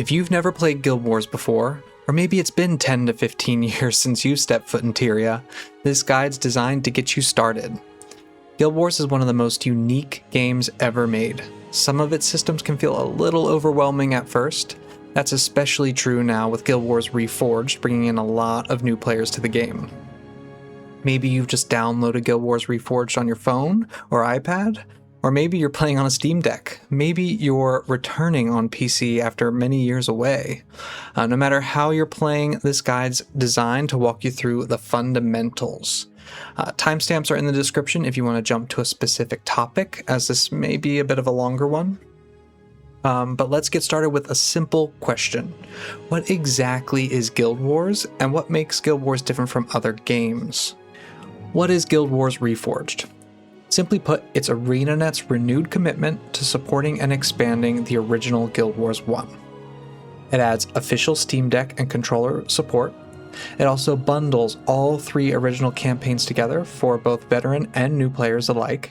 If you've never played Guild Wars before, or maybe it's been 10 to 15 years since you stepped foot in Tyria, this guide's designed to get you started. Guild Wars is one of the most unique games ever made. Some of its systems can feel a little overwhelming at first. That's especially true now with Guild Wars Reforged bringing in a lot of new players to the game. Maybe you've just downloaded Guild Wars Reforged on your phone or iPad, or maybe you're playing on a Steam Deck. Maybe you're returning on PC after many years away. No matter how you're playing, this guide's designed to walk you through the fundamentals. Timestamps are in the description if you want to jump to a specific topic, as this may be a bit of a longer one. But let's get started with a simple question. What exactly is Guild Wars, and what makes Guild Wars different from other games? What is Guild Wars Reforged? Simply put, it's ArenaNet's renewed commitment to supporting and expanding the original Guild Wars 1. It adds official Steam Deck and controller support. It also bundles all 3 original campaigns together for both veteran and new players alike,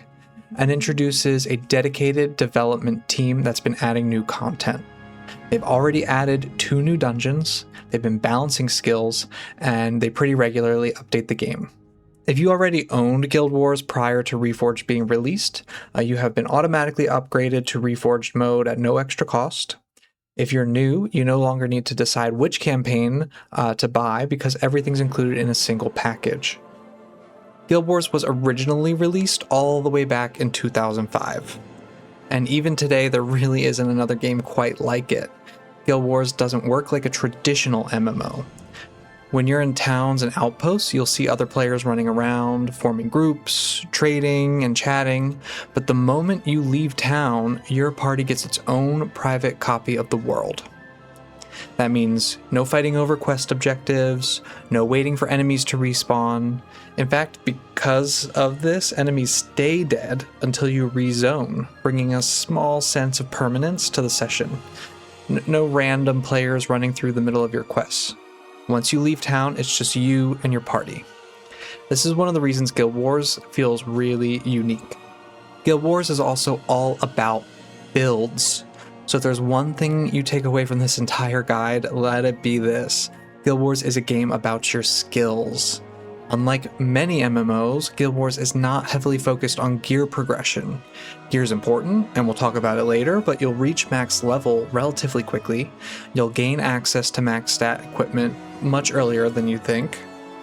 and introduces a dedicated development team that's been adding new content. They've already added 2 new dungeons, they've been balancing skills, and they pretty regularly update the game. If you already owned Guild Wars prior to Reforged being released, you have been automatically upgraded to Reforged mode at no extra cost. If you're new, you no longer need to decide which campaign to buy because everything's included in a single package. Guild Wars was originally released all the way back in 2005. And even today, there really isn't another game quite like it. Guild Wars doesn't work like a traditional MMO. When you're in towns and outposts, you'll see other players running around, forming groups, trading, and chatting, but the moment you leave town, your party gets its own private copy of the world. That means no fighting over quest objectives, no waiting for enemies to respawn. In fact, because of this, enemies stay dead until you rezone, bringing a small sense of permanence to the session. No random players running through the middle of your quests. Once you leave town, it's just you and your party. This is one of the reasons Guild Wars feels really unique. Guild Wars is also all about builds. So if there's one thing you take away from this entire guide, let it be this. Guild Wars is a game about your skills. Unlike many MMOs, Guild Wars is not heavily focused on gear progression. Gear is important, and we'll talk about it later, but you'll reach max level relatively quickly. You'll gain access to max stat equipment much earlier than you think,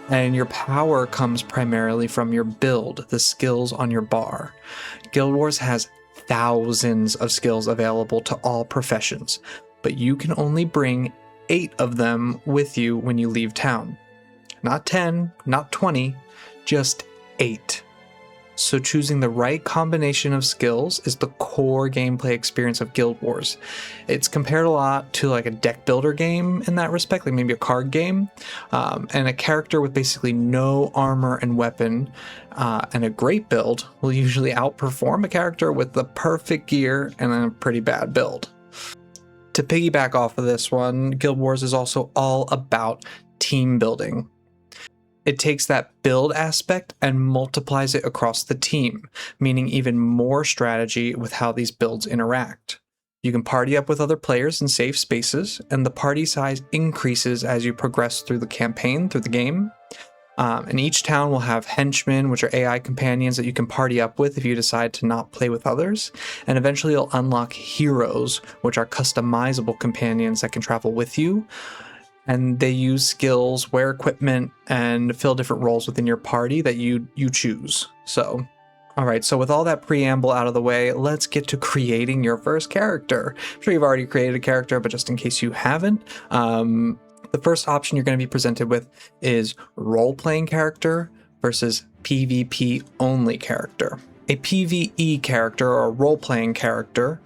and your power comes primarily from your build, the skills on your bar. Guild Wars has thousands of skills available to all professions, but you can only bring 8 of them with you when you leave town. Not 10, not 20, just 8. So choosing the right combination of skills is the core gameplay experience of Guild Wars. It's compared a lot to like a deck builder game in that respect, like maybe a card game, and a character with basically no armor and weapon, and a great build will usually outperform a character with the perfect gear and a pretty bad build. To piggyback off of this one, Guild Wars is also all about team building. It takes that build aspect and multiplies it across the team, meaning even more strategy with how these builds interact. You can party up with other players in safe spaces, and the party size increases as you progress through the campaign, through the game. And each town will have henchmen, which are AI companions that you can party up with if you decide to not play with others. And eventually you'll unlock heroes, which are customizable companions that can travel with you. And they use skills, wear equipment, and fill different roles within your party that you choose. So, alright, so with all that preamble out of the way, let's get to creating your first character. I'm sure you've already created a character, but just in case you haven't, the first option you're going to be presented with is role-playing character versus PvP only character. A PvE character, or role-playing character,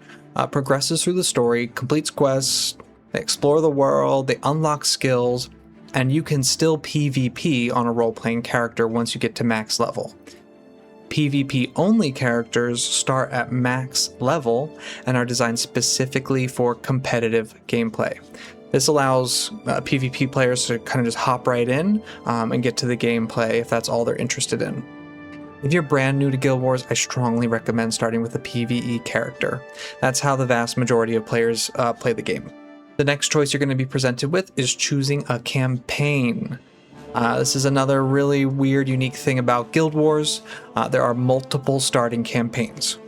progresses through the story, completes quests, they explore the world, they unlock skills, and you can still PvP on a role-playing character once you get to max level. PvP-only characters start at max level and are designed specifically for competitive gameplay. This allows PvP players to kind of just hop right in and get to the gameplay if that's all they're interested in. If you're brand new to Guild Wars, I strongly recommend starting with a PvE character. That's how the vast majority of players play the game. The next choice you're going to be presented with is choosing a campaign. This is another really weird, unique thing about Guild Wars. There are multiple starting campaigns.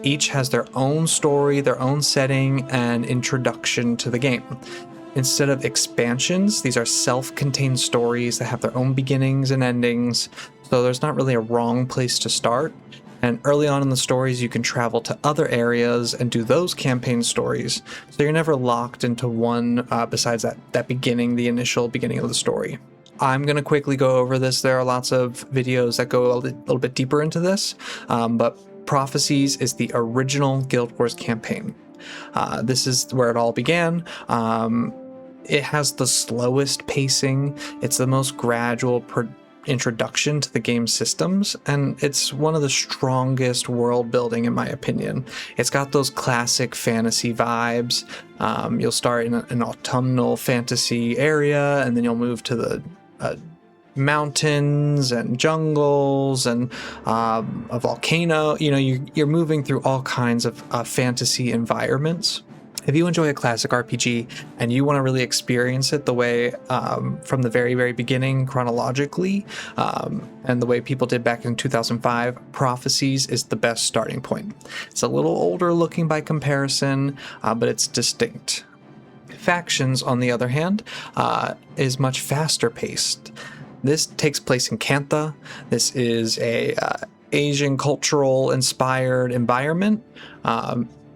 Each has their own story, their own setting, and introduction to the game. Instead of expansions, these are self-contained stories that have their own beginnings and endings, so there's not really a wrong place to start. And early on in the stories, you can travel to other areas and do those campaign stories, so you're never locked into one besides that beginning, the initial beginning of the story. I'm going to quickly go over this. There are lots of videos that go a little bit deeper into this, but Prophecies is the original Guild Wars campaign. This is where it all began. It has the slowest pacing. It's the most gradual introduction to the game systems, and it's one of the strongest world building in my opinion. It's got those classic fantasy vibes. You'll start in an autumnal fantasy area, and then you'll move to the mountains and jungles and a volcano. You know, you're moving through all kinds of fantasy environments. If you enjoy a classic RPG and you want to really experience it the way from the very, very beginning chronologically, and the way people did back in 2005, Prophecies is the best starting point. It's a little older looking by comparison, but it's distinct. Factions, on the other hand, is much faster paced. This takes place in Kantha. This is a Asian cultural inspired environment.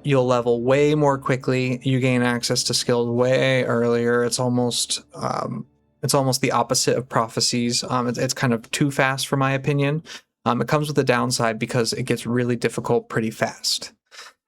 You'll level way more quickly. You gain access to skills way earlier. It's almost the opposite of Prophecies. It's kind of too fast for my opinion. It comes with a downside because it gets really difficult pretty fast.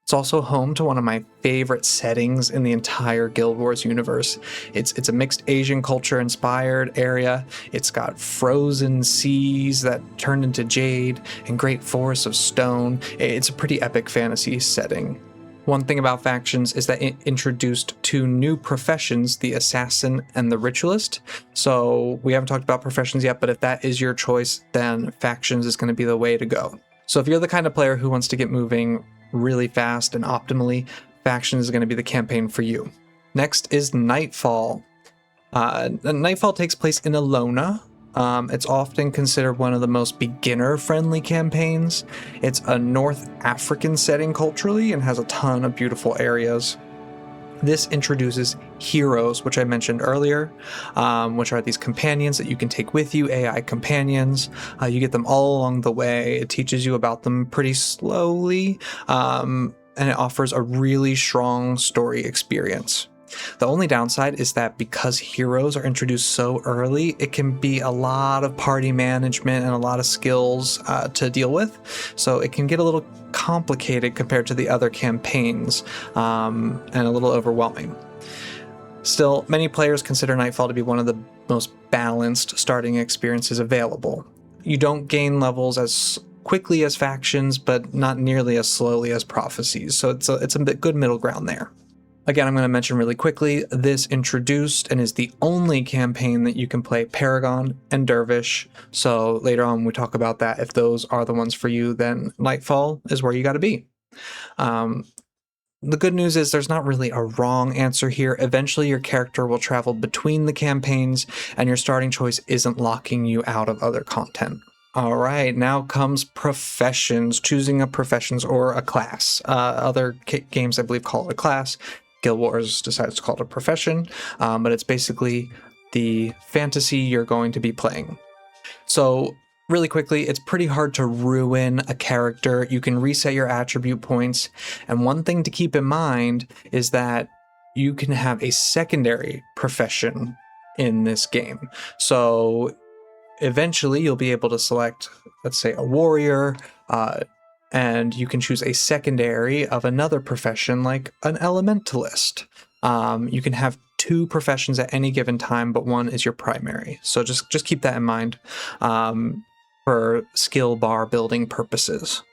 It's also home to one of my favorite settings in the entire Guild Wars universe. It's a mixed Asian culture inspired area. It's got frozen seas that turn into jade and great forests of stone. It's a pretty epic fantasy setting. One thing about Factions is that it introduced two new professions, the Assassin and the Ritualist. So we haven't talked about professions yet, but if that is your choice, then Factions is going to be the way to go. So if you're the kind of player who wants to get moving really fast and optimally, Factions is going to be the campaign for you. Next is Nightfall. Nightfall takes place in Alona. It's often considered one of the most beginner-friendly campaigns. It's a North African setting culturally and has a ton of beautiful areas. This introduces heroes, which I mentioned earlier, which are these companions that you can take with you, AI companions. You get them all along the way. It teaches you about them pretty slowly, and it offers a really strong story experience. The only downside is that because heroes are introduced so early, it can be a lot of party management and a lot of skills to deal with. So it can get a little complicated compared to the other campaigns, and a little overwhelming. Still, many players consider Nightfall to be one of the most balanced starting experiences available. You don't gain levels as quickly as Factions, but not nearly as slowly as Prophecies. So it's a good middle ground there. Again, I'm going to mention really quickly, this introduced and is the only campaign that you can play Paragon and Dervish. So later on we talk about that. If those are the ones for you, then Nightfall is where you got to be. The good news is there's not really a wrong answer here. Eventually your character will travel between the campaigns and your starting choice isn't locking you out of other content. All right, now comes professions, choosing a professions or a class. Other games, I believe, call it a class. Guild Wars decides to call it a profession, but it's basically the fantasy you're going to be playing. So really quickly, it's pretty hard to ruin a character. You can reset your attribute points, and one thing to keep in mind is that you can have a secondary profession in this game. So eventually you'll be able to select, let's say, a warrior, and you can choose a secondary of another profession like an elementalist. You can have two professions at any given time, but one is your primary. So just keep that in mind for skill bar building purposes.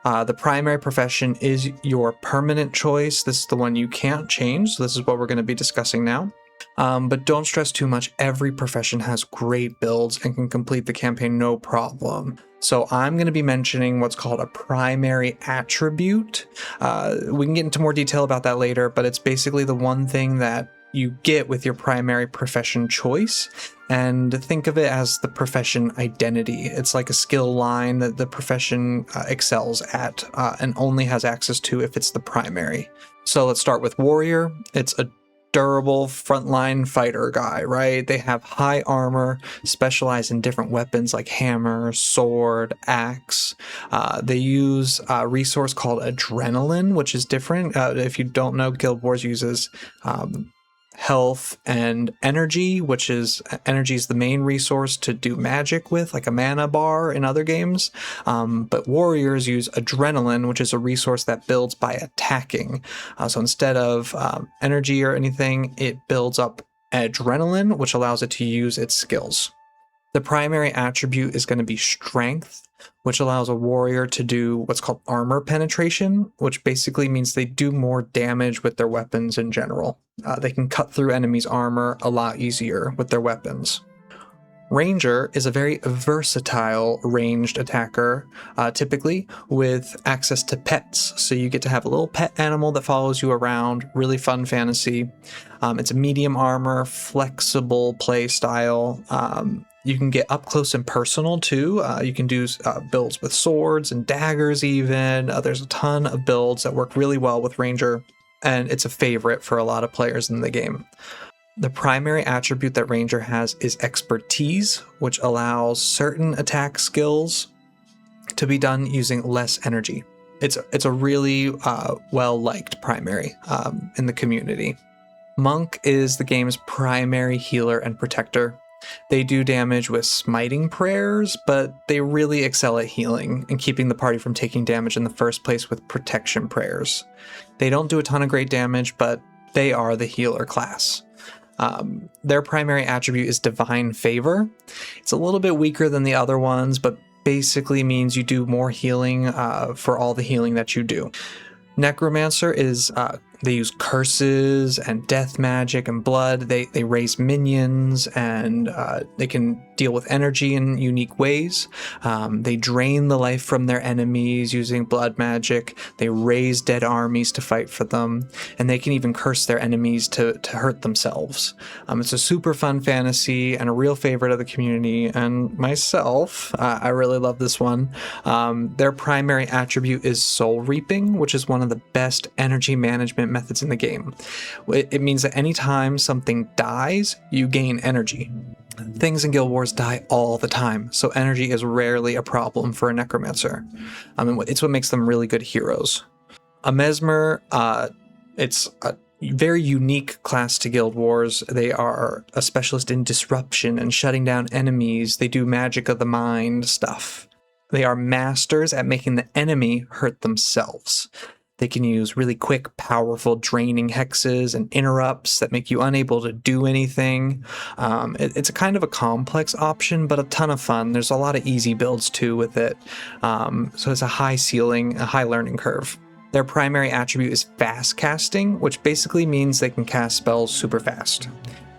The primary profession is your permanent choice. This is the one you can't change. So this is what we're going to be discussing now. But don't stress too much. Every profession has great builds and can complete the campaign no problem. So I'm going to be mentioning what's called a primary attribute. We can get into more detail about that later, but it's basically the one thing that you get with your primary profession choice. And think of it as the profession identity. It's like a skill line that the profession excels at and only has access to if it's the primary. So let's start with warrior. It's a durable frontline fighter guy, right? They have high armor, specialize in different weapons like hammer, sword, axe. They use a resource called adrenaline, which is different. If you don't know, Guild Wars uses health and energy, which is energy is the main resource to do magic with, like a mana bar in other games. But warriors use adrenaline, which is a resource that builds by attacking. So instead of energy or anything, it builds up adrenaline, which allows it to use its skills. The primary attribute is going to be strength, which allows a warrior to do what's called armor penetration, which basically means they do more damage with their weapons in general. They can cut through enemies' armor a lot easier with their weapons. Ranger is a very versatile ranged attacker, typically with access to pets. So you get to have a little pet animal that follows you around, really fun fantasy. It's a medium armor, flexible play style. You can get up close and personal too. You can do builds with swords and daggers even. There's a ton of builds that work really well with Ranger, and it's a favorite for a lot of players in the game. The primary attribute that Ranger has is expertise, which allows certain attack skills to be done using less energy. It's a really well-liked primary in the community. Monk is the game's primary healer and protector. They do damage with smiting prayers, but they really excel at healing and keeping the party from taking damage in the first place with protection prayers. They don't do a ton of great damage, but they are the healer class. Their primary attribute is Divine Favor. It's a little bit weaker than the other ones, but basically means you do more healing for all the healing that you do. Necromancer is, they use curses and death magic and blood. They raise minions and they can deal with energy in unique ways. They drain the life from their enemies using blood magic. They raise dead armies to fight for them. And they can even curse their enemies to hurt themselves. It's a super fun fantasy and a real favorite of the community. And myself, I really love this one. Their primary attribute is Soul Reaping, which is one of the best energy management methods in the game. It means that anytime something dies, you gain energy. Things in Guild Wars die all the time, so energy is rarely a problem for a necromancer. It's what makes them really good heroes. A mesmer, it's a very unique class to Guild Wars. They are a specialist in disruption and shutting down enemies. They do magic of the mind stuff. They are masters at making the enemy hurt themselves. They can use really quick, powerful, draining hexes and interrupts that make you unable to do anything. It's a kind of a complex option, but a ton of fun. There's a lot of easy builds too with it. So it's a high ceiling, a high learning curve. Their primary attribute is fast casting, which basically means they can cast spells super fast.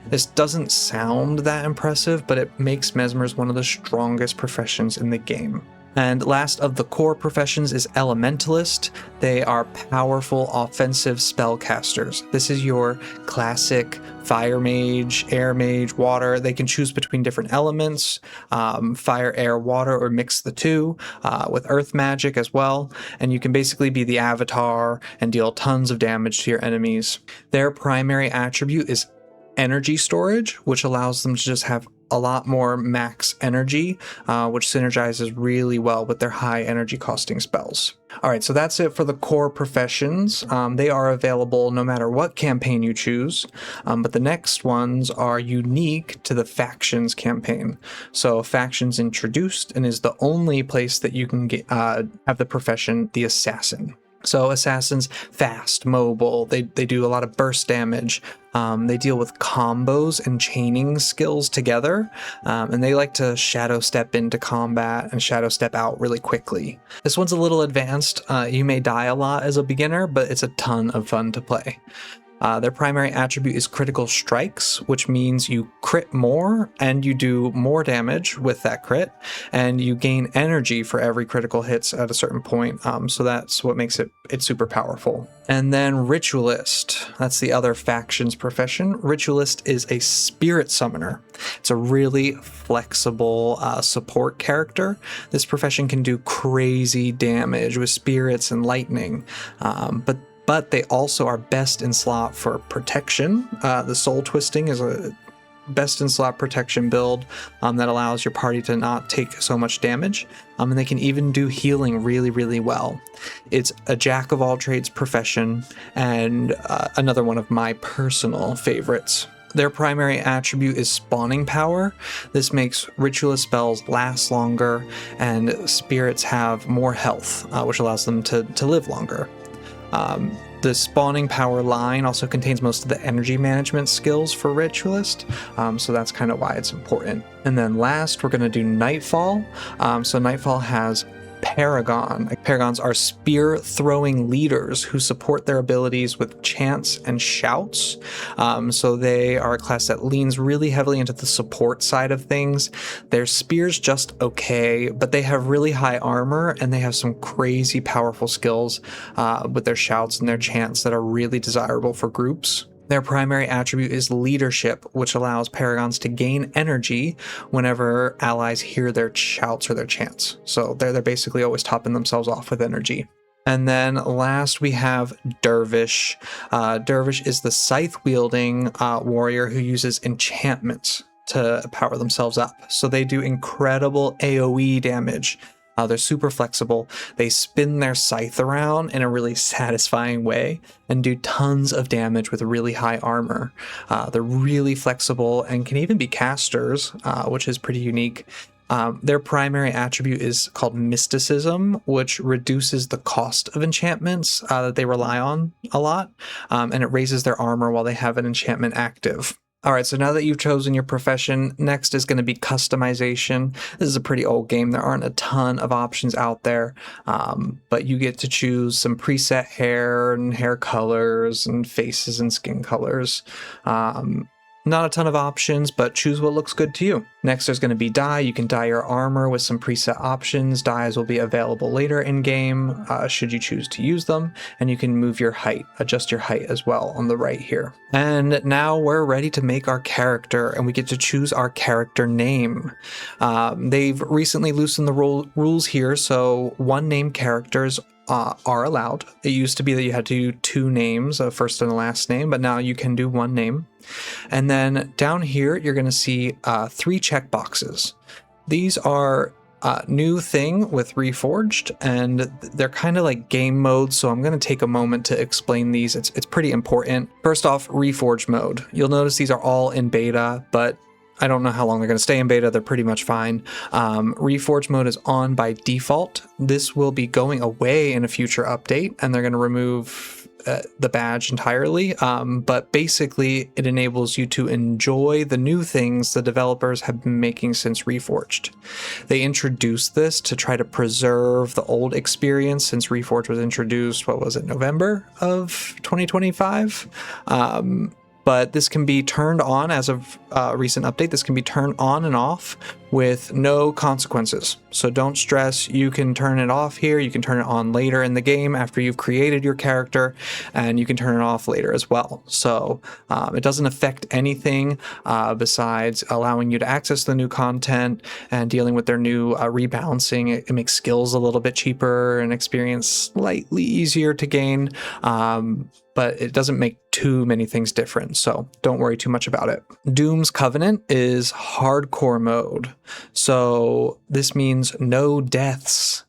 This doesn't sound that impressive, but it makes mesmers one of the strongest professions in the game. And last of the core professions is Elementalist. They are powerful offensive spellcasters. This is your classic fire mage, air mage, water. They can choose between different elements, fire, air, water, or mix the two with earth magic as well. And you can basically be the avatar and deal tons of damage to your enemies. Their primary attribute is energy storage, which allows them to just have a lot more max energy, which synergizes really well with their high energy costing spells. All right, so that's it for the core professions. They are available no matter what campaign you choose, but the next ones are unique to the factions campaign. So factions introduced and is the only place that you can get, have the profession, the assassin. So assassins, fast, mobile, they do a lot of burst damage. They deal with combos and chaining skills together, and they like to shadow step into combat and shadow step out really quickly. This one's a little advanced. You may die a lot as a beginner, but it's a ton of fun to play. Their primary attribute is critical strikes, which means you crit more and you do more damage with that crit, and you gain energy for every critical hits at a certain point. So that's what makes it super powerful. And then Ritualist, that's the other faction's profession. Ritualist is a spirit summoner. It's a really flexible support character. This profession can do crazy damage with spirits and lightning, but they also are best in slot for protection. The Soul Twisting is a best in slot protection build that allows your party to not take so much damage. And they can even do healing really, really well. It's a jack of all trades profession, and another one of my personal favorites. Their primary attribute is spawning power. This makes ritualist spells last longer, and spirits have more health, which allows them to live longer. The spawning power line also contains most of the energy management skills for Ritualist, so that's kind of why it's important. And then last, we're going to do Nightfall. So Nightfall has Paragon. Paragons are spear-throwing leaders who support their abilities with chants and shouts. So they are a class that leans really heavily into the support side of things. Their spear's just okay, but they have really high armor, and they have some crazy powerful skills with their shouts and their chants that are really desirable for groups. Their primary attribute is leadership, which allows Paragons to gain energy whenever allies hear their shouts or their chants. So they're basically always topping themselves off with energy. And then last we have Dervish. Dervish is the scythe-wielding warrior who uses enchantments to power themselves up. So they do incredible AoE damage. They're super flexible. They spin their scythe around in a really satisfying way and do tons of damage with really high armor. They're really flexible and can even be casters, which is pretty unique. Their primary attribute is called Mysticism, which reduces the cost of enchantments that they rely on a lot, and it raises their armor while they have an enchantment active. All right, so now that you've chosen your profession, next is going to be customization. This is a pretty old game. There aren't a ton of options out there, but you get to choose some preset hair and hair colors and faces and skin colors. Not a ton of options, but choose what looks good to you. Next, there's going to be dye. You can dye your armor with some preset options. Dyes will be available later in game, should you choose to use them. And you can move your height, adjust your height as well on the right here. And now we're ready to make our character, and we get to choose our character name. They've recently loosened the rules here, so one name characters are allowed. It used to be that you had to do two names, a first and a last name, but now you can do one name. And then down here, you're going to see 3 checkboxes. These are a new thing with Reforged, and they're kind of like game modes, so I'm going to take a moment to explain these. It's pretty important. First off, Reforged mode. You'll notice these are all in beta, but I don't know how long they're going to stay in beta. They're pretty much fine. Reforged mode is on by default. This will be going away in a future update, and they're going to remove the badge entirely. But basically, it enables you to enjoy the new things the developers have been making since Reforged. They introduced this to try to preserve the old experience since Reforged was introduced, what was it, November of 2025? But this can be turned on as of a recent update. This can be turned on and off with no consequences. So don't stress. You can turn it off here. You can turn it on later in the game after you've created your character, and you can turn it off later as well. So it doesn't affect anything besides allowing you to access the new content and dealing with their new rebalancing. It makes skills a little bit cheaper and experience slightly easier to gain. But it doesn't make too many things different, so don't worry too much about it. Doom's Covenant is hardcore mode, so this means no deaths.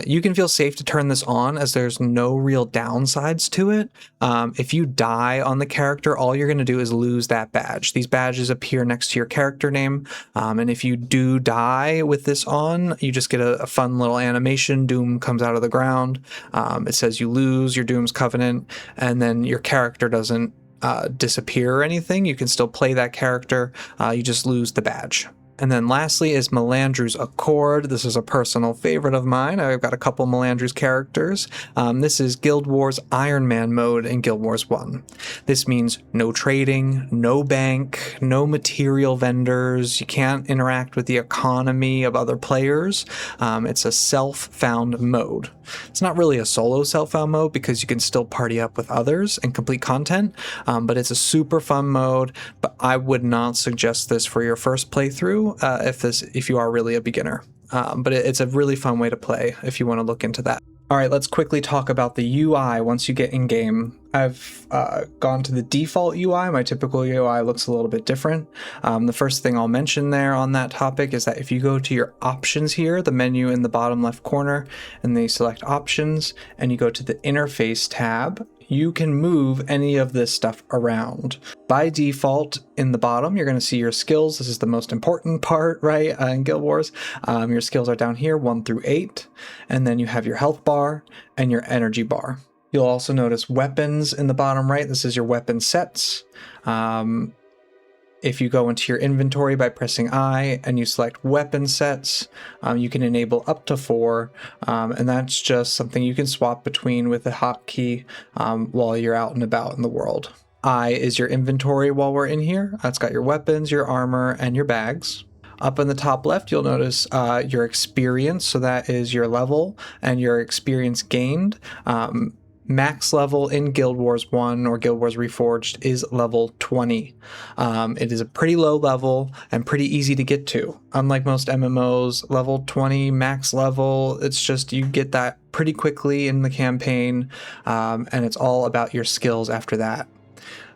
You can feel safe to turn this on as there's no real downsides to it. If you die on the character, all you're going to do is lose that badge. These badges appear next to your character name, and if you do die with this on, you just get a fun little animation. Doom comes out of the ground. It says you lose your Doom's Covenant, and then your character doesn't disappear or anything. You can still play that character. You just lose the badge. And then lastly is Melandru's Accord. This is a personal favorite of mine. I've got a couple Melandru's characters. This is Guild Wars Iron Man mode in Guild Wars 1. This means no trading, no bank, no material vendors. You can't interact with the economy of other players. It's a self-found mode. It's not really a solo self-found mode because you can still party up with others and complete content, but it's a super fun mode. But I would not suggest this for your first playthrough if you are really a beginner. But it's a really fun way to play if you want to look into that. All right, let's quickly talk about the UI once you get in game. I've gone to the default UI. My typical UI looks a little bit different. The first thing I'll mention there on that topic is that if you go to your options here, the menu in the bottom left corner, and then you select options, and you go to the interface tab, you can move any of this stuff around. By default, in the bottom, you're going to see your skills. This is the most important part, right, in Guild Wars. Your skills are down here, 1 through 8, and then you have your health bar and your energy bar. You'll also notice weapons in the bottom right. This is your weapon sets. If you go into your inventory by pressing I and you select weapon sets, you can enable up to 4, and that's just something you can swap between with a hotkey while you're out and about in the world. I is your inventory while we're in here. It's got your weapons, your armor, and your bags. Up in the top left, you'll notice your experience, so that is your level and your experience gained. Max level in Guild Wars 1 or Guild Wars Reforged is level 20. It is a pretty low level and pretty easy to get to. Unlike most MMOs, level 20 max level, it's just you get that pretty quickly in the campaign, and it's all about your skills after that.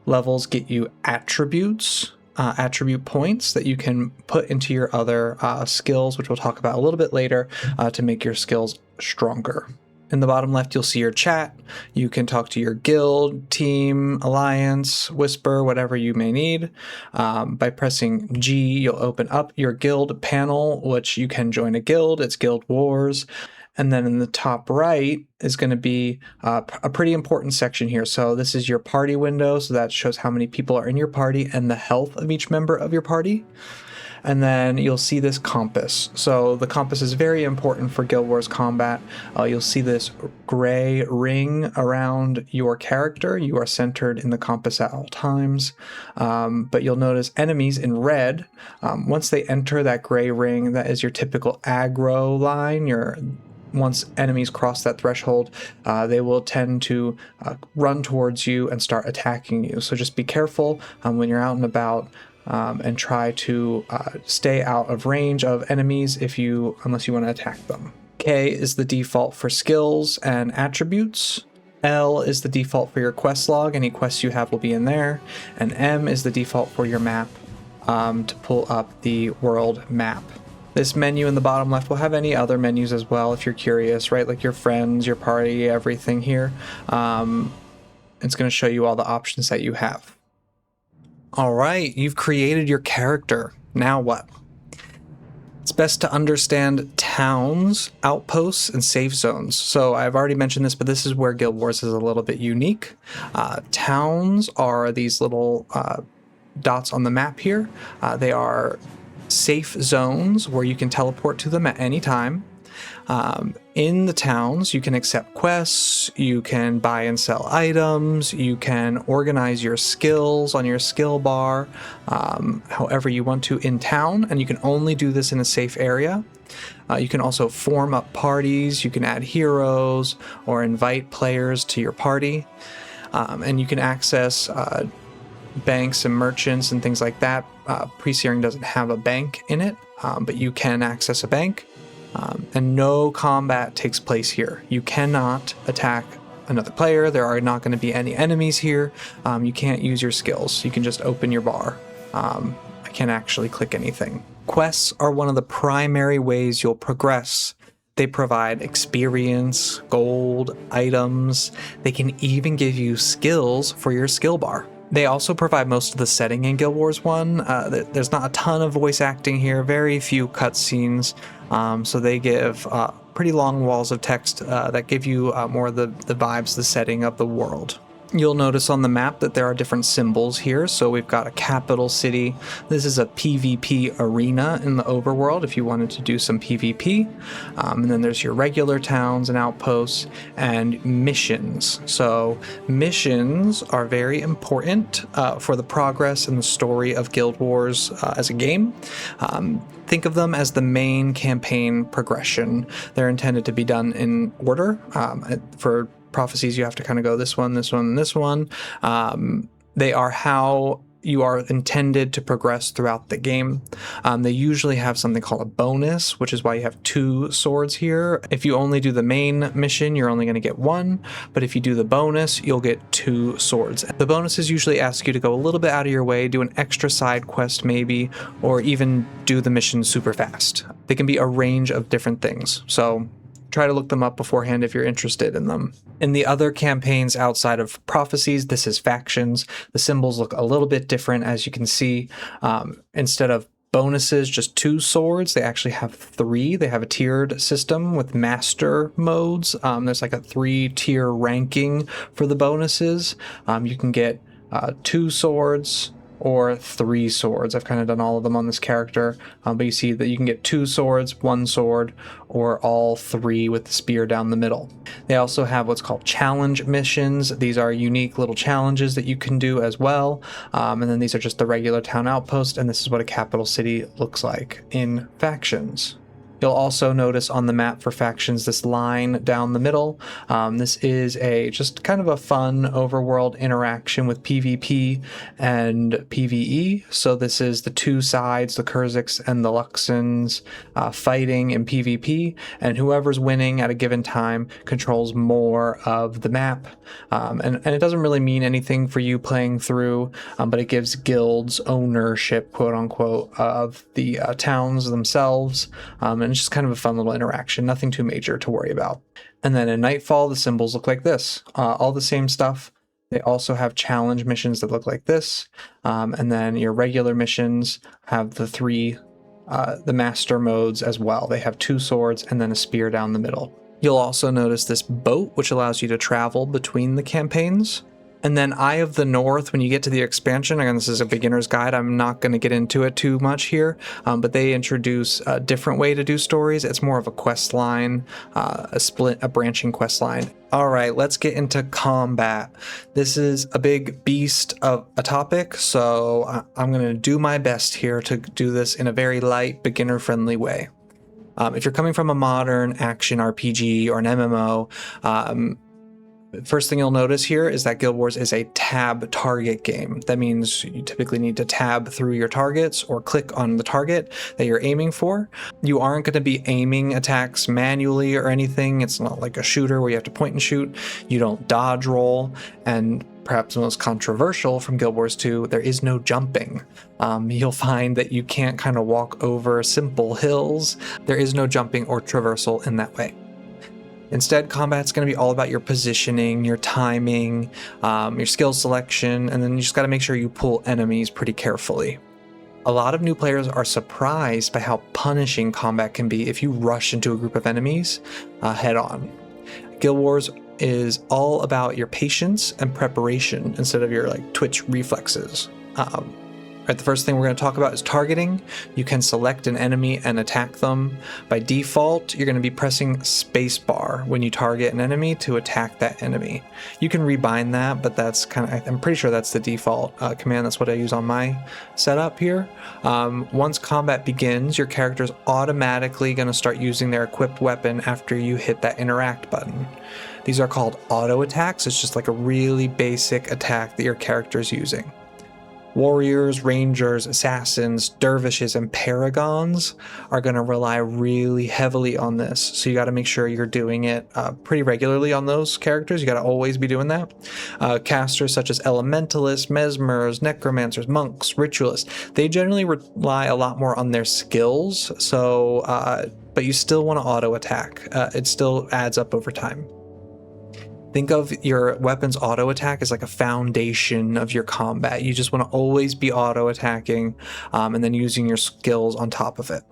Levels get you attributes, attribute points that you can put into your other skills, which we'll talk about a little bit later, to make your skills stronger. In the bottom left, you'll see your chat. You can talk to your guild, team, alliance, whisper, whatever you may need. By pressing G, you'll open up your guild panel, which you can join a guild. It's Guild Wars. And then in the top right is going to be a pretty important section here. So this is your party window. So that shows how many people are in your party and the health of each member of your party. And then you'll see this compass. So the compass is very important for Guild Wars combat. You'll see this gray ring around your character. You are centered in the compass at all times. But you'll notice enemies in red. Once they enter that gray ring, that is your typical aggro line. Once enemies cross that threshold, they will tend to run towards you and start attacking you. So just be careful when you're out and about. And try to stay out of range of enemies unless you want to attack them. K is the default for skills and attributes. L is the default for your quest log. Any quests you have will be in there. And M is the default for your map to pull up the world map. This menu in the bottom left will have any other menus as well if you're curious, right? Like your friends, your party, everything here. It's going to show you all the options that you have. All right, you've created your character. Now what? It's best to understand towns, outposts, and safe zones. So I've already mentioned this, but this is where Guild Wars is a little bit unique. Towns are these little dots on the map here. They are safe zones where you can teleport to them at any time. In the towns, you can accept quests, you can buy and sell items, you can organize your skills on your skill bar however you want to in town, and you can only do this in a safe area. You can also form up parties, you can add heroes or invite players to your party, and you can access banks and merchants and things like that. Pre-searing doesn't have a bank in it, but you can access a bank. And no combat takes place here. You cannot attack another player. There are not going to be any enemies here. You can't use your skills. You can just open your bar. I can't actually click anything. Quests are one of the primary ways you'll progress. They provide experience, gold, items. They can even give you skills for your skill bar. They also provide most of the setting in Guild Wars 1. There's not a ton of voice acting here, very few cutscenes, so they give pretty long walls of text that give you more of the vibes, the setting of the world. You'll notice on the map that there are different symbols here. So we've got a capital city. This is a PvP arena in the overworld if you wanted to do some PvP. And then there's your regular towns and outposts and missions. So missions are very important for the progress and the story of Guild Wars as a game. Think of them as the main campaign progression. They're intended to be done in order. For prophecies, you have to kind of go this one, this one, and this one. They are how you are intended to progress throughout the game. They usually have something called a bonus, which is why you have 2 swords here. If you only do the main mission, you're only going to get 1, but if you do the bonus, you'll get 2 swords. The bonuses usually ask you to go a little bit out of your way, do an extra side quest maybe, or even do the mission super fast. They can be a range of different things. So try to look them up beforehand if you're interested in them. In the other campaigns outside of prophecies, this is factions. The symbols look a little bit different, as you can see. Instead of bonuses, just 2 swords, they actually have 3. They have a tiered system with master modes. There's like a 3-tier ranking for the bonuses. You can get 2 swords or 3 swords. I've kind of done all of them on this character, but you see that you can get 2 swords, 1 sword, or all 3 with the spear down the middle. They also have what's called challenge missions. These are unique little challenges that you can do as well. And then these are just the regular town outpost, and this is what a capital city looks like in factions. You'll also notice on the map for factions this line down the middle. This is just kind of a fun overworld interaction with PvP and PvE. So this is the 2 sides, the Kurziks and the Luxons, fighting in PvP, and whoever's winning at a given time controls more of the map. And it doesn't really mean anything for you playing through, but it gives guilds ownership, quote unquote, of the towns themselves. And it's just kind of a fun little interaction, nothing too major to worry about. And then in Nightfall, the symbols look like this, all the same stuff. They also have challenge missions that look like this. And then your regular missions have the 3, the master modes as well. They have 2 swords and then a spear down the middle. You'll also notice this boat, which allows you to travel between the campaigns. And then Eye of the North, when you get to the expansion, again, this is a beginner's guide, I'm not going to get into it too much here, but they introduce a different way to do stories. It's more of a quest line, a branching quest line. All right, let's get into combat. This is a big beast of a topic, so I'm going to do my best here to do this in a very light, beginner-friendly way. If you're coming from a modern action RPG or an MMO, first thing you'll notice here is that Guild Wars is a tab target game. That means you typically need to tab through your targets or click on the target that you're aiming for. You aren't going to be aiming attacks manually or anything. It's not like a shooter where you have to point and shoot. You don't dodge roll. And perhaps the most controversial from Guild Wars 2, there is no jumping. You'll find that you can't kind of walk over simple hills. There is no jumping or traversal in that way. Instead, combat's going to be all about your positioning, your timing, your skill selection, and then you just got to make sure you pull enemies pretty carefully. A lot of new players are surprised by how punishing combat can be if you rush into a group of enemies head on. Guild Wars is all about your patience and preparation instead of your twitch reflexes. Right, the first thing we're going to talk about is targeting. You can select an enemy and attack them. By default, you're going to be pressing spacebar when you target an enemy to attack that enemy. You can rebind that, but that's I'm pretty sure that's the default command. That's what I use on my setup here. Once combat begins, your character is automatically going to start using their equipped weapon after you hit that interact button. These are called auto attacks. It's just like a really basic attack that your character is using. Warriors, rangers, assassins, dervishes, and paragons are going to rely really heavily on this. So you got to make sure you're doing it pretty regularly on those characters. You got to always be doing that. Casters such as elementalists, mesmers, necromancers, monks, ritualists, they generally rely a lot more on their skills. So, but you still want to auto attack. It still adds up over time. Think of your weapon's auto attack as like a foundation of your combat. You just want to always be auto attacking and then using your skills on top of it.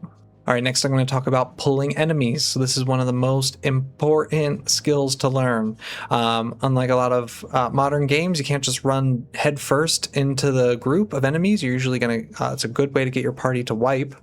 All right, next I'm going to talk about pulling enemies. So this is one of the most important skills to learn. Unlike a lot of modern games, you can't just run headfirst into the group of enemies. You're usually going to, it's a good way to get your party to wipe.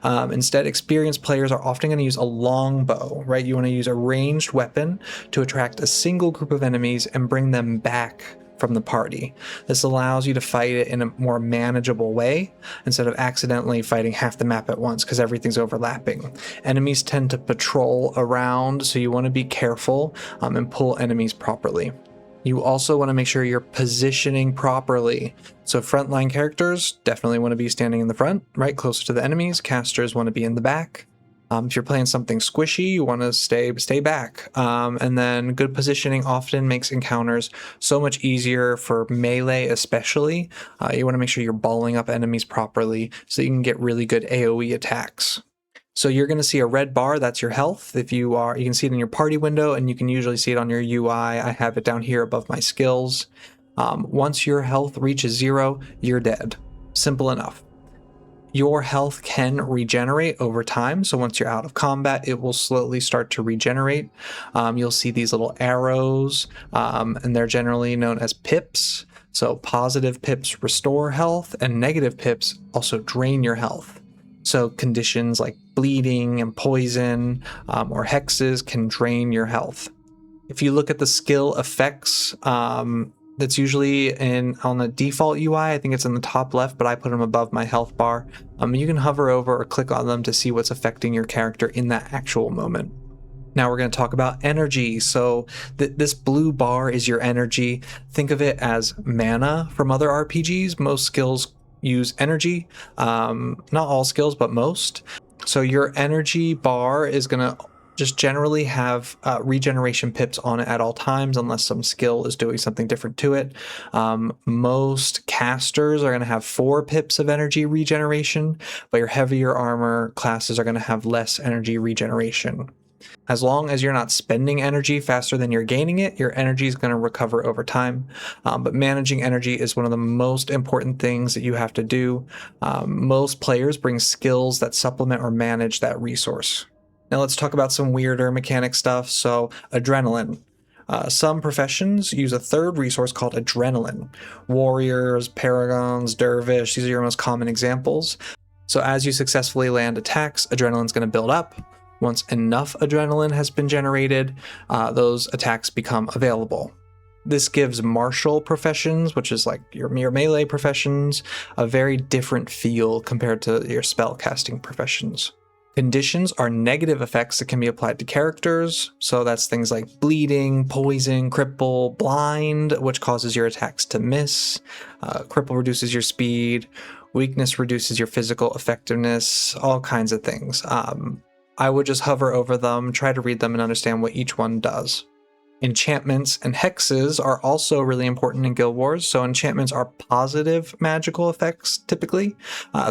Instead, experienced players are often going to use a longbow, right? You want to use a ranged weapon to attract a single group of enemies and bring them back from the party. This allows you to fight it in a more manageable way instead of accidentally fighting half the map at once because everything's overlapping. Enemies tend to patrol around, so you want to be careful and pull enemies properly. You also want to make sure you're positioning properly. So frontline characters definitely want to be standing in the front, right, closer to the enemies. Casters want to be in the back. If you're playing something squishy, you want to stay back. And then good positioning often makes encounters so much easier for melee especially. You want to make sure you're balling up enemies properly so you can get really good AoE attacks. So you're going to see a red bar, that's your health. If you can see it in your party window, and you can usually see it on your UI. I have it down here above my skills. Once your health reaches 0, you're dead. Simple enough. Your health can regenerate over time, so once you're out of combat, it will slowly start to regenerate. You'll see these little arrows, and they're generally known as pips. So positive pips restore health, and negative pips also drain your health. So conditions like bleeding and poison or hexes can drain your health. If you look at the skill effects, that's usually on the default UI. I think it's in the top left, but I put them above my health bar. You can hover over or click on them to see what's affecting your character in that actual moment. Now we're going to talk about energy. So this blue bar is your energy. Think of it as mana from other RPGs. Most skills use energy. Not all skills, but most. So your energy bar is going to just generally have regeneration pips on it at all times unless some skill is doing something different to it. Most casters are going to have 4 pips of energy regeneration, but your heavier armor classes are going to have less energy regeneration. As long as you're not spending energy faster than you're gaining it, your energy is going to recover over time. But managing energy is one of the most important things that you have to do. Most players bring skills that supplement or manage that resource. Now let's talk about some weirder mechanic stuff. So adrenaline. Some professions use a third resource called adrenaline. Warriors, paragons, dervish, these are your most common examples. So as you successfully land attacks, adrenaline's going to build up. Once enough adrenaline has been generated, those attacks become available. This gives martial professions, which is like your melee professions, a very different feel compared to your spellcasting professions. Conditions are negative effects that can be applied to characters, so that's things like bleeding, poison, cripple, blind, which causes your attacks to miss. Cripple reduces your speed, weakness reduces your physical effectiveness, all kinds of things. I would just hover over them, try to read them, and understand what each one does. Enchantments and hexes are also really important in Guild Wars. So enchantments are positive magical effects, typically.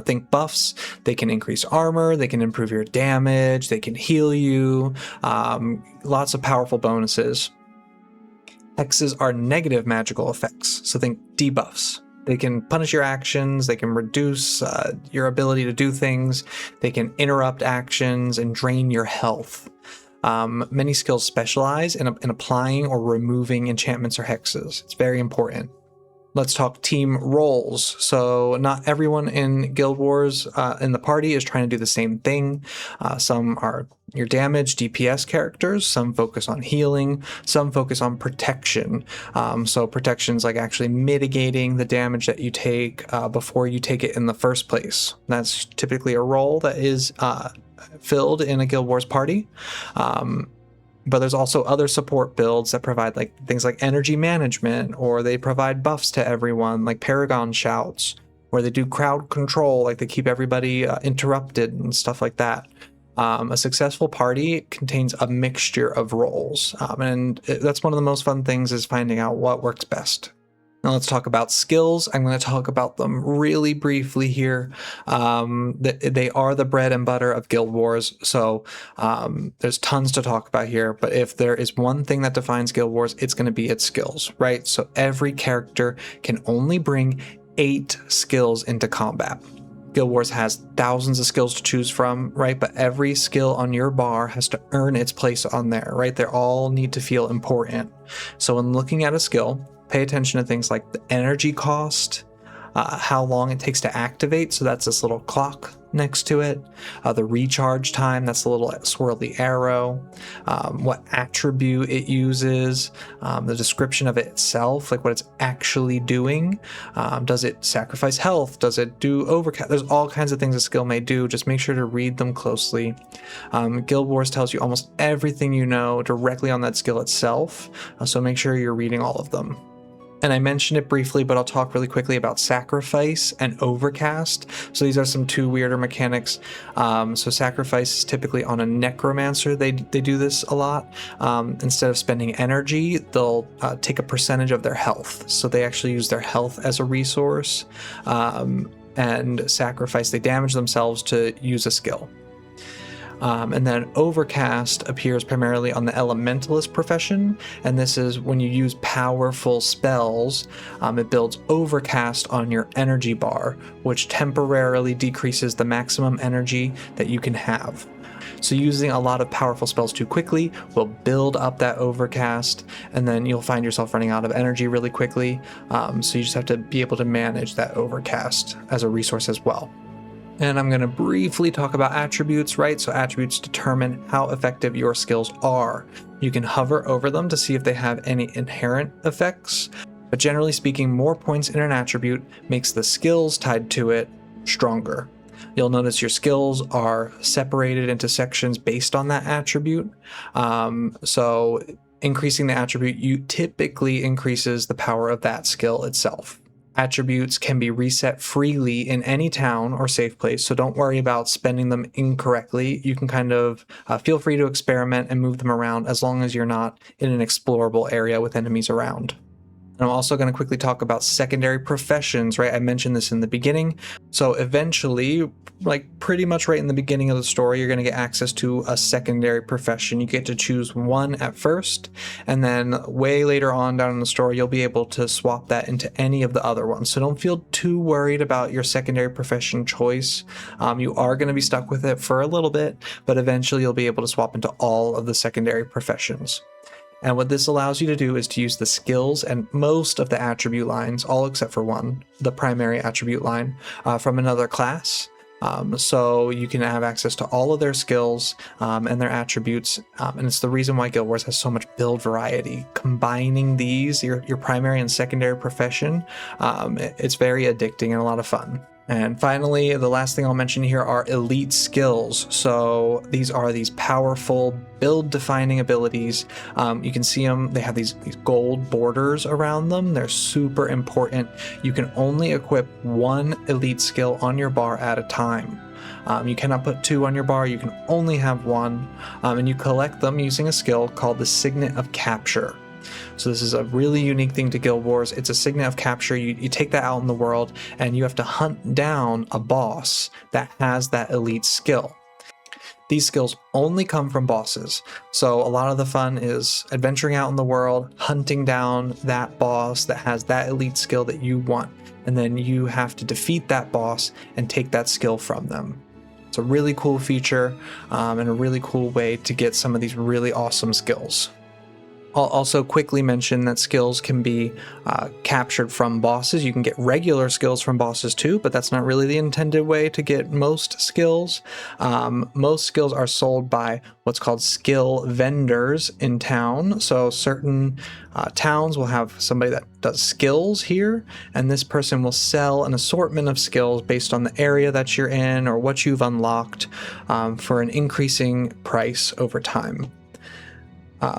Think buffs. They can increase armor, they can improve your damage, they can heal you, lots of powerful bonuses. Hexes are negative magical effects, so think debuffs. They can punish your actions, they can reduce your ability to do things, they can interrupt actions and drain your health. Many skills specialize in applying or removing enchantments or hexes. It's very important. Let's talk team roles. So not everyone in Guild Wars in the party is trying to do the same thing. Some are your damage DPS characters, some focus on healing, some focus on protection. So protection's like actually mitigating the damage that you take before you take it in the first place. That's typically a role that is filled in a Guild Wars party. But there's also other support builds that provide like things like energy management, or they provide buffs to everyone like Paragon shouts, or they do crowd control, like they keep everybody interrupted and stuff like that. A successful party contains a mixture of roles, and that's one of the most fun things, is finding out what works best. Now let's talk about skills. I'm going to talk about them really briefly here. They are the bread and butter of Guild Wars, so there's tons to talk about here, but if there is one thing that defines Guild Wars, it's going to be its skills, right? So every character can only bring 8 skills into combat. Guild Wars has thousands of skills to choose from, right? But every skill on your bar has to earn its place on there, right? They all need to feel important. So when looking at a skill, pay attention to things like the energy cost, how long it takes to activate, so that's this little clock next to it, the recharge time, that's the little swirly arrow, what attribute it uses, the description of it itself, like what it's actually doing. Does it sacrifice health? Does it do overcast? There's all kinds of things a skill may do. Just make sure to read them closely. Guild Wars tells you almost everything you know directly on that skill itself, so make sure you're reading all of them. And I mentioned it briefly, but I'll talk really quickly about Sacrifice and Overcast. So these are some two weirder mechanics. So Sacrifice is typically on a Necromancer. They do this a lot. Instead of spending energy, they'll take a percentage of their health. So they actually use their health as a resource. And Sacrifice, they damage themselves to use a skill. And then Overcast appears primarily on the Elementalist profession, and this is when you use powerful spells, it builds Overcast on your energy bar, which temporarily decreases the maximum energy that you can have. So using a lot of powerful spells too quickly will build up that Overcast, and then you'll find yourself running out of energy really quickly, so you just have to be able to manage that Overcast as a resource as well. And I'm going to briefly talk about attributes, right? So attributes determine how effective your skills are. You can hover over them to see if they have any inherent effects, but generally speaking, more points in an attribute makes the skills tied to it stronger. You'll notice your skills are separated into sections based on that attribute. So increasing the attribute typically increases the power of that skill itself. Attributes can be reset freely in any town or safe place, so don't worry about spending them incorrectly. You can kind of feel free to experiment and move them around as long as you're not in an explorable area with enemies around. And I'm also going to quickly talk about secondary professions, right? I mentioned this in the beginning. So eventually, like pretty much right in the beginning of the story, you're going to get access to a secondary profession. You get to choose one at first, and then way later on down in the story, you'll be able to swap that into any of the other ones. So don't feel too worried about your secondary profession choice. You are going to be stuck with it for a little bit, but eventually you'll be able to swap into all of the secondary professions. And what this allows you to do is to use the skills and most of the attribute lines, all except for one, the primary attribute line, from another class. So you can have access to all of their skills and their attributes. And it's the reason why Guild Wars has so much build variety. Combining these, your primary and secondary profession, it's very addicting and a lot of fun. And finally, the last thing I'll mention here are elite skills. So these are these powerful build-defining abilities. You can see them, they have these gold borders around them. They're super important. You can only equip one elite skill on your bar at a time. You cannot put two on your bar, you can only have one. And you collect them using a skill called the Signet of Capture. So this is a really unique thing to Guild Wars. It's a Signet of Capture. You take that out in the world and you have to hunt down a boss that has that elite skill. These skills only come from bosses. So a lot of the fun is adventuring out in the world, hunting down that boss that has that elite skill that you want. And then you have to defeat that boss and take that skill from them. It's a really cool feature and a really cool way to get some of these really awesome skills. I'll also quickly mention that skills can be captured from bosses. You can get regular skills from bosses too, but that's not really the intended way to get most skills. Most skills are sold by what's called skill vendors in town. So certain towns will have somebody that does skills here, and this person will sell an assortment of skills based on the area that you're in or what you've unlocked for an increasing price over time.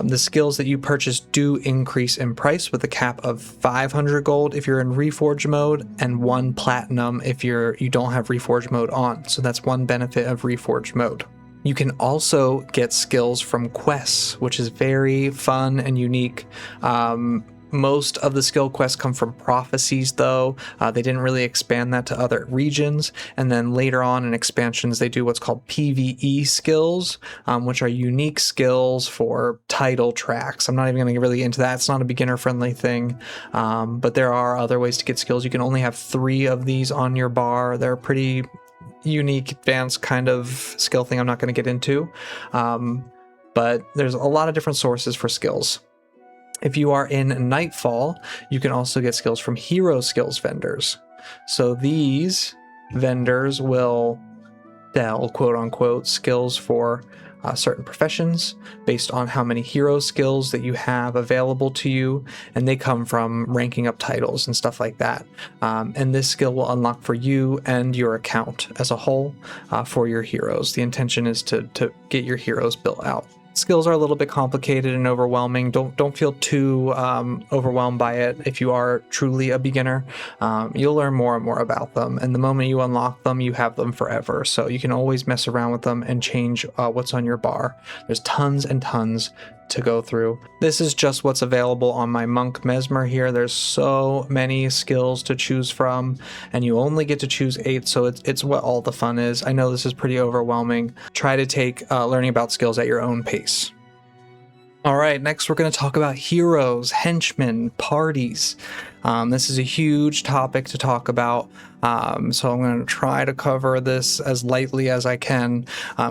The skills that you purchase do increase in price with a cap of 500 gold if you're in Reforged mode and 1 platinum if you don't have Reforged mode on. So that's one benefit of Reforged mode. You can also get skills from quests, which is very fun and unique. Most of the skill quests come from prophecies, though. They didn't really expand that to other regions. And then later on in expansions, they do what's called PvE skills, which are unique skills for title tracks. I'm not even going to really get into that. It's not a beginner-friendly thing. But there are other ways to get skills. You can only have 3 of these on your bar. They're pretty unique, advanced kind of skill thing I'm not going to get into. But there's a lot of different sources for skills. If you are in Nightfall, you can also get skills from hero skills vendors. So these vendors will sell, quote unquote, skills for certain professions based on how many hero skills that you have available to you, and they come from ranking up titles and stuff like that. And this skill will unlock for you and your account as a whole for your heroes. The intention is to get your heroes built out. Skills are a little bit complicated and overwhelming. Don't feel too overwhelmed by it. If you are truly a beginner, you'll learn more and more about them. And the moment you unlock them, you have them forever. So you can always mess around with them and change what's on your bar. There's tons and tons to go through. This is just what's available on my Monk Mesmer here. There's so many skills to choose from, and you only get to choose 8, so it's what all the fun is. I know this is pretty overwhelming. Try to take learning about skills at your own pace. All right, next we're going to talk about heroes, henchmen, parties. This is a huge topic to talk about, so I'm going to try to cover this as lightly as I can.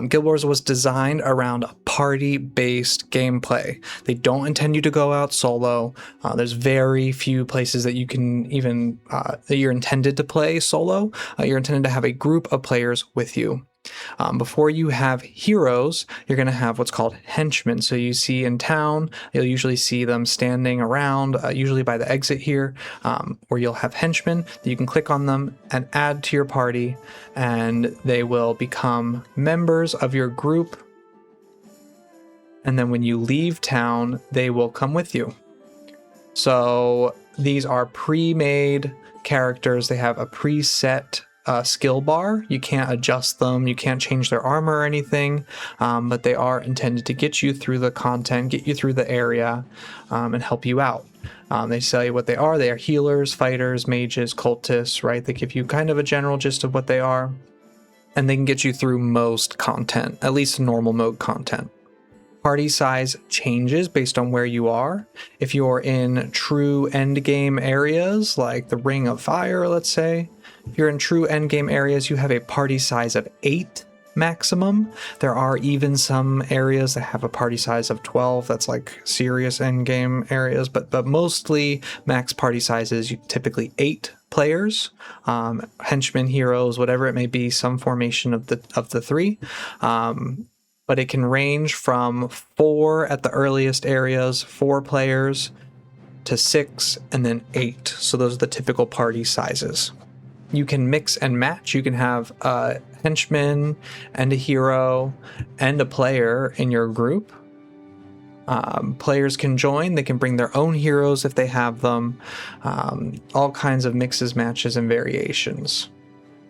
Guild Wars was designed around party-based gameplay. They don't intend you to go out solo. There's very few places that you can even, that you're intended to play solo. You're intended to have a group of players with you. Before you have heroes, you're going to have what's called henchmen. So you see in town, you'll usually see them standing around, usually by the exit here, where you'll have henchmen that you can click on them and add to your party, and they will become members of your group. And then when you leave town, they will come with you. So these are pre-made characters. They have a preset skill bar. You can't adjust them, you can't change their armor or anything, but they are intended to get you through the content, get you through the area, and help you out. They tell you what they are. They are healers, fighters, mages, cultists, right? They give you kind of a general gist of what they are, and they can get you through most content, at least normal mode content. Party size changes based on where you are. If you're in true endgame areas, like the Ring of Fire, let's say, if you're in true endgame areas, you have a party size of 8 maximum. There are even some areas that have a party size of 12. That's like serious endgame areas, but mostly max party size is typically 8 players, henchmen, heroes, whatever it may be, some formation of the 3. But it can range from 4 at the earliest areas, 4 players, to 6, and then 8. So those are the typical party sizes. You can mix and match. You can have a henchman and a hero and a player in your group. Players can join. They can bring their own heroes if they have them. All kinds of mixes, matches, and variations.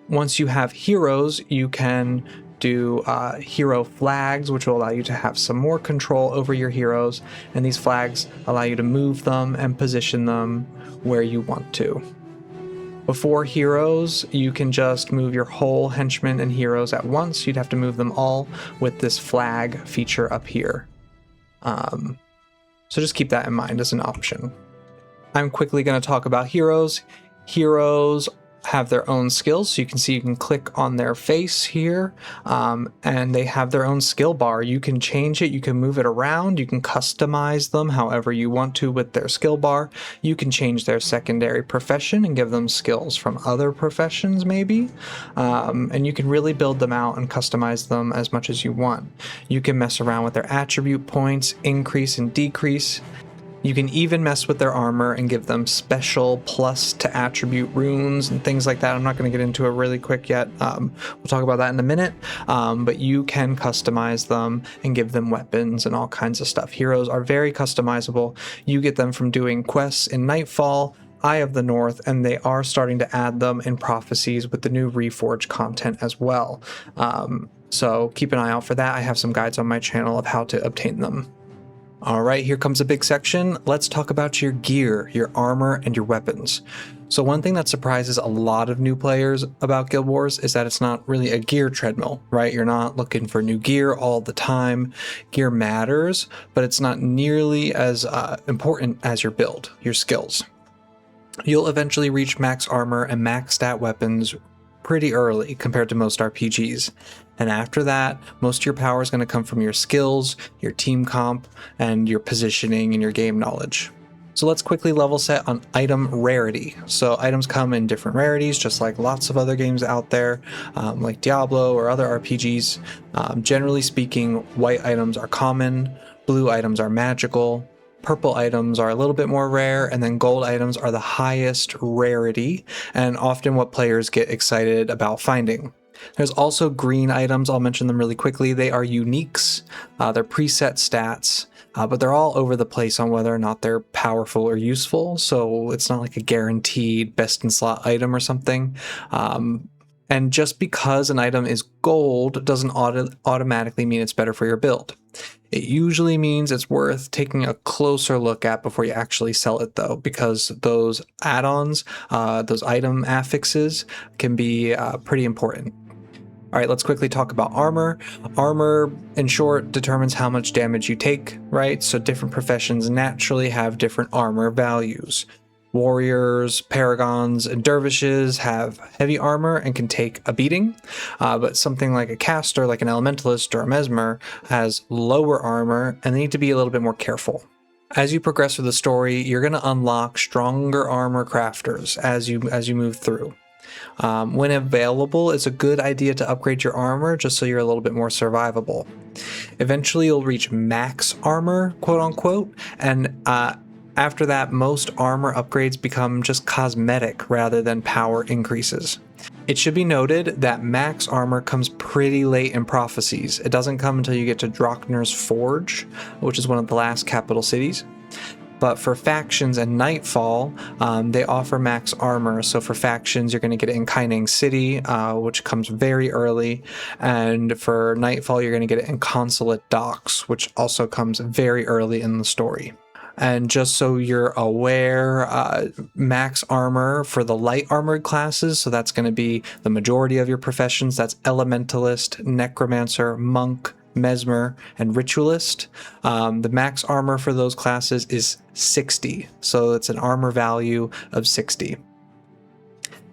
Once you have heroes, you can do hero flags, which will allow you to have some more control over your heroes, and these flags allow you to move them and position them where you want to. Before heroes, you can just move your whole henchmen and heroes at once. You'd have to move them all with this flag feature up here. So just keep that in mind as an option. I'm quickly going to talk about heroes. Heroes have their own skills, so you can click on their face here, and they have their own skill bar. You can change it, you can move it around, you can customize them however you want to with their skill bar. You can change their secondary profession and give them skills from other professions maybe, and you can really build them out and customize them as much as you want. You can mess around with their attribute points, increase and decrease. You can even mess with their armor and give them special plus to attribute runes and things like that. I'm not going to get into it really quick yet. We'll talk about that in a minute. But you can customize them and give them weapons and all kinds of stuff. Heroes are very customizable. You get them from doing quests in Nightfall, Eye of the North, and they are starting to add them in Prophecies with the new Reforged content as well. So keep an eye out for that. I have some guides on my channel of how to obtain them. All right, here comes a big section. Let's talk about your gear, your armor, and your weapons. So one thing that surprises a lot of new players about Guild Wars is that it's not really a gear treadmill, right? You're not looking for new gear all the time. Gear matters, but it's not nearly as important as your build, your skills. You'll eventually reach max armor and max stat weapons pretty early compared to most RPGs. And after that, most of your power is going to come from your skills, your team comp, and your positioning and your game knowledge. So let's quickly level set on item rarity. So items come in different rarities, just like lots of other games out there, like Diablo or other RPGs. Generally speaking, white items are common, blue items are magical, purple items are a little bit more rare, and then gold items are the highest rarity, and often what players get excited about finding. There's also green items. I'll mention them really quickly. They are uniques. They're preset stats, but they're all over the place on whether or not they're powerful or useful. So it's not like a guaranteed best in slot item or something. And just because an item is gold doesn't automatically mean it's better for your build. It usually means it's worth taking a closer look at before you actually sell it, though, because those add-ons, those item affixes, can be pretty important. All right, let's quickly talk about armor. Armor, in short, determines how much damage you take, right? So different professions naturally have different armor values. Warriors, paragons, and dervishes have heavy armor and can take a beating, but something like a caster, like an elementalist or a mesmer, has lower armor and they need to be a little bit more careful. As you progress through the story, you're going to unlock stronger armor crafters as you move through. When available, it's a good idea to upgrade your armor just so you're a little bit more survivable. Eventually, you'll reach max armor, quote unquote, and after that, most armor upgrades become just cosmetic rather than power increases. It should be noted that max armor comes pretty late in Prophecies. It doesn't come until you get to Drockner's Forge, which is one of the last capital cities. But for factions and Nightfall, they offer max armor. So for factions, you're going to get it in Kaineng City, which comes very early. And for Nightfall, you're going to get it in Consulate Docks, which also comes very early in the story. And just so you're aware, max armor for the light armored classes, so that's going to be the majority of your professions. That's Elementalist, Necromancer, Monk, Mesmer, and Ritualist. The max armor for those classes is 60, so it's an armor value of 60.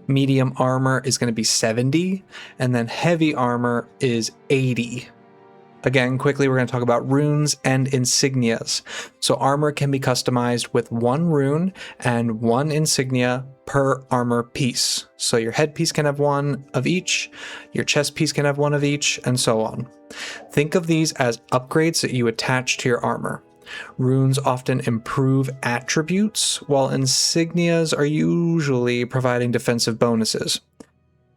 Medium armor is going to be 70, and then heavy armor is 80. Again, quickly, we're going to talk about runes and insignias. So armor can be customized with one rune and one insignia per armor piece. So your headpiece can have one of each, your chest piece can have one of each, and so on. Think of these as upgrades that you attach to your armor. Runes often improve attributes, while insignias are usually providing defensive bonuses.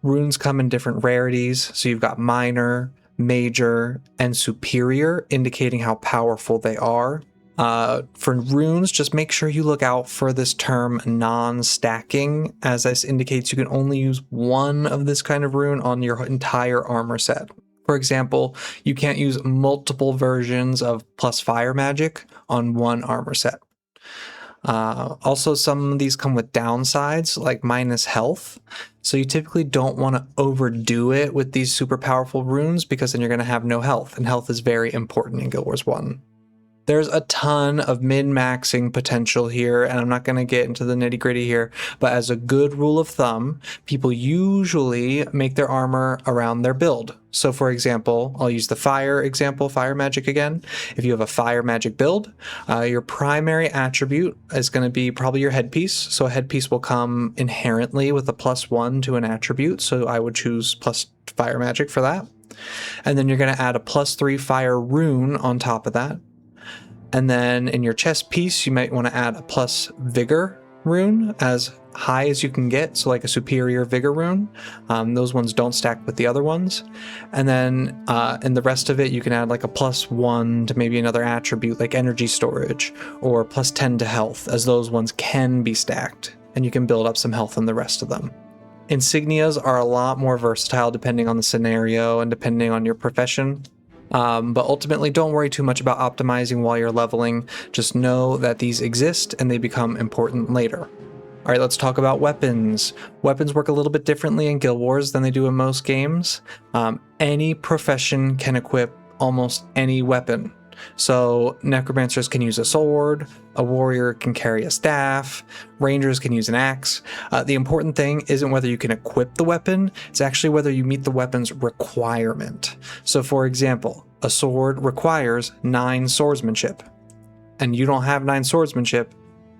Runes come in different rarities, so you've got minor, major, and superior, indicating how powerful they are. For runes, just make sure you look out for this term non-stacking, as this indicates you can only use one of this kind of rune on your entire armor set. For example, you can't use multiple versions of plus fire magic on one armor set. Also, some of these come with downsides, like minus health. So you typically don't want to overdo it with these super powerful runes, because then you're going to have no health, and health is very important in Guild Wars 1. There's a ton of min-maxing potential here, and I'm not going to get into the nitty-gritty here, but as a good rule of thumb, people usually make their armor around their build. So for example, I'll use the fire example, fire magic again. If you have a fire magic build, your primary attribute is going to be probably your headpiece. So a headpiece will come inherently with a +1 to an attribute, so I would choose plus fire magic for that. And then you're going to add a +3 fire rune on top of that. And then in your chest piece, you might want to add a plus vigor rune as high as you can get, so like a superior vigor rune. Those ones don't stack with the other ones. And then in the rest of it, you can add like a +1 to maybe another attribute like energy storage, or +10 to health, as those ones can be stacked, and you can build up some health in the rest of them. Insignias are a lot more versatile depending on the scenario and depending on your profession. But ultimately, don't worry too much about optimizing while you're leveling. Just know that these exist and they become important later. All right, let's talk about weapons. Weapons work a little bit differently in Guild Wars than they do in most games. Any profession can equip almost any weapon. So necromancers can use a sword, a warrior can carry a staff, rangers can use an axe. The important thing isn't whether you can equip the weapon, it's actually whether you meet the weapon's requirement. So for example, a sword requires 9 swordsmanship, and you don't have 9 swordsmanship,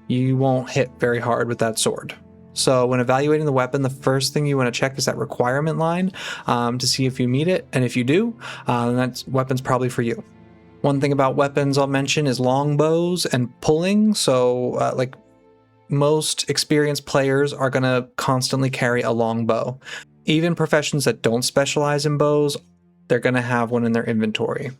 you won't hit very hard with that sword. So when evaluating the weapon, the first thing you want to check is that requirement line to see if you meet it, and if you do, then that weapon's probably for you. One thing about weapons I'll mention is longbows and pulling. So like most experienced players are going to constantly carry a longbow. Even professions that don't specialize in bows, they're going to have one in their inventory.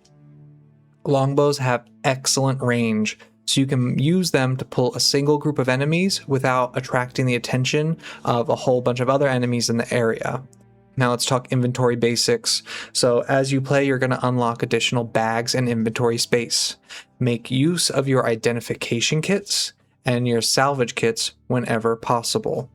Longbows have excellent range, so you can use them to pull a single group of enemies without attracting the attention of a whole bunch of other enemies in the area. Now let's talk inventory basics. So as you play, you're going to unlock additional bags and inventory space. Make use of your identification kits and your salvage kits whenever possible.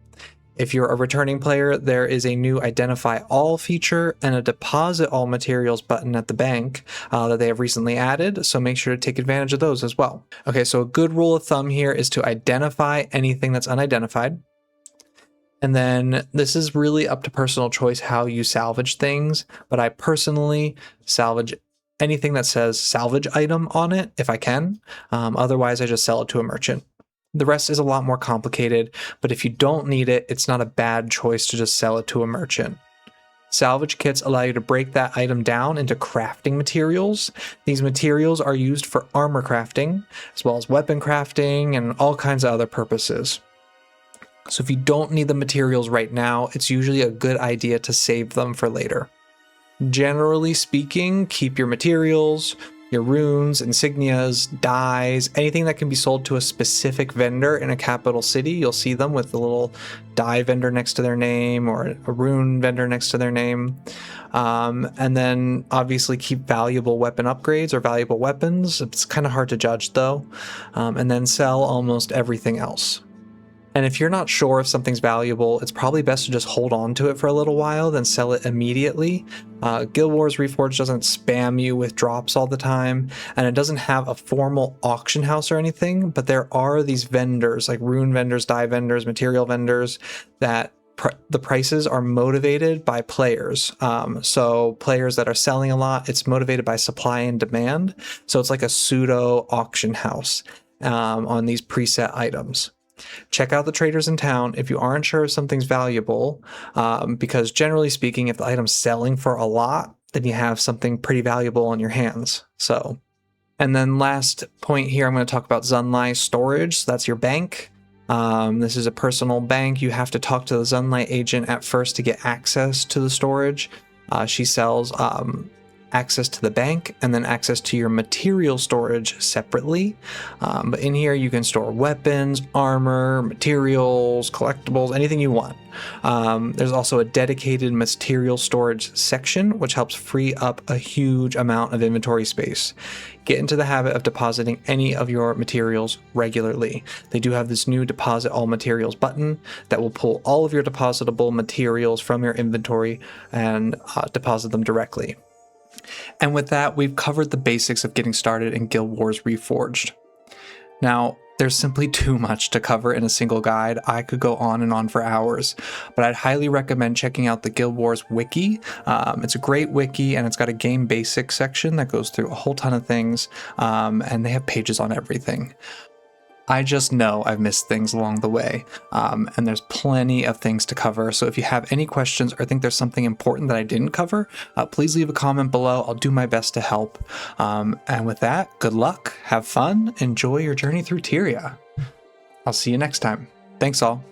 If you're a returning player, there is a new Identify All feature and a Deposit All Materials button at the bank that they have recently added, so make sure to take advantage of those as well. Okay, so a good rule of thumb here is to identify anything that's unidentified. And then this is really up to personal choice how you salvage things, but I personally salvage anything that says salvage item on it if I can. Otherwise, I just sell it to a merchant. The rest is a lot more complicated, but if you don't need it, it's not a bad choice to just sell it to a merchant. Salvage kits allow you to break that item down into crafting materials. These materials are used for armor crafting, as well as weapon crafting and all kinds of other purposes. So if you don't need the materials right now, it's usually a good idea to save them for later. Generally speaking, keep your materials, your runes, insignias, dyes, anything that can be sold to a specific vendor in a capital city. You'll see them with a little dye vendor next to their name or a rune vendor next to their name. And then obviously keep valuable weapon upgrades or valuable weapons. It's kind of hard to judge though. And then sell almost everything else. And if you're not sure if something's valuable, it's probably best to just hold on to it for a little while, then sell it immediately. Guild Wars Reforged doesn't spam you with drops all the time, and it doesn't have a formal auction house or anything, but there are these vendors, like rune vendors, dye vendors, material vendors, that the prices are motivated by players. So players that are selling a lot, it's motivated by supply and demand. So it's like a pseudo auction house on these preset items. Check out the traders in town if you aren't sure if something's valuable, because generally speaking, if the item's selling for a lot, then you have something pretty valuable on your hands. So, and then last point here, I'm going to talk about Xunlai Storage. So that's your bank. This is a personal bank. You have to talk to the Xunlai agent at first to get access to the storage. She sells access to the bank and then access to your material storage separately. But in here you can store weapons, armor, materials, collectibles, anything you want. There's also a dedicated material storage section, which helps free up a huge amount of inventory space. Get into the habit of depositing any of your materials regularly. They do have this new Deposit All Materials button that will pull all of your depositable materials from your inventory and deposit them directly. And with that, we've covered the basics of getting started in Guild Wars Reforged. Now, there's simply too much to cover in a single guide. I could go on and on for hours, but I'd highly recommend checking out the Guild Wars wiki. It's a great wiki, and it's got a game basics section that goes through a whole ton of things, and they have pages on everything. I just know I've missed things along the way, and there's plenty of things to cover. So if you have any questions or think there's something important that I didn't cover, please leave a comment below. I'll do my best to help. And with that, good luck, have fun, enjoy your journey through Tyria. I'll see you next time. Thanks all.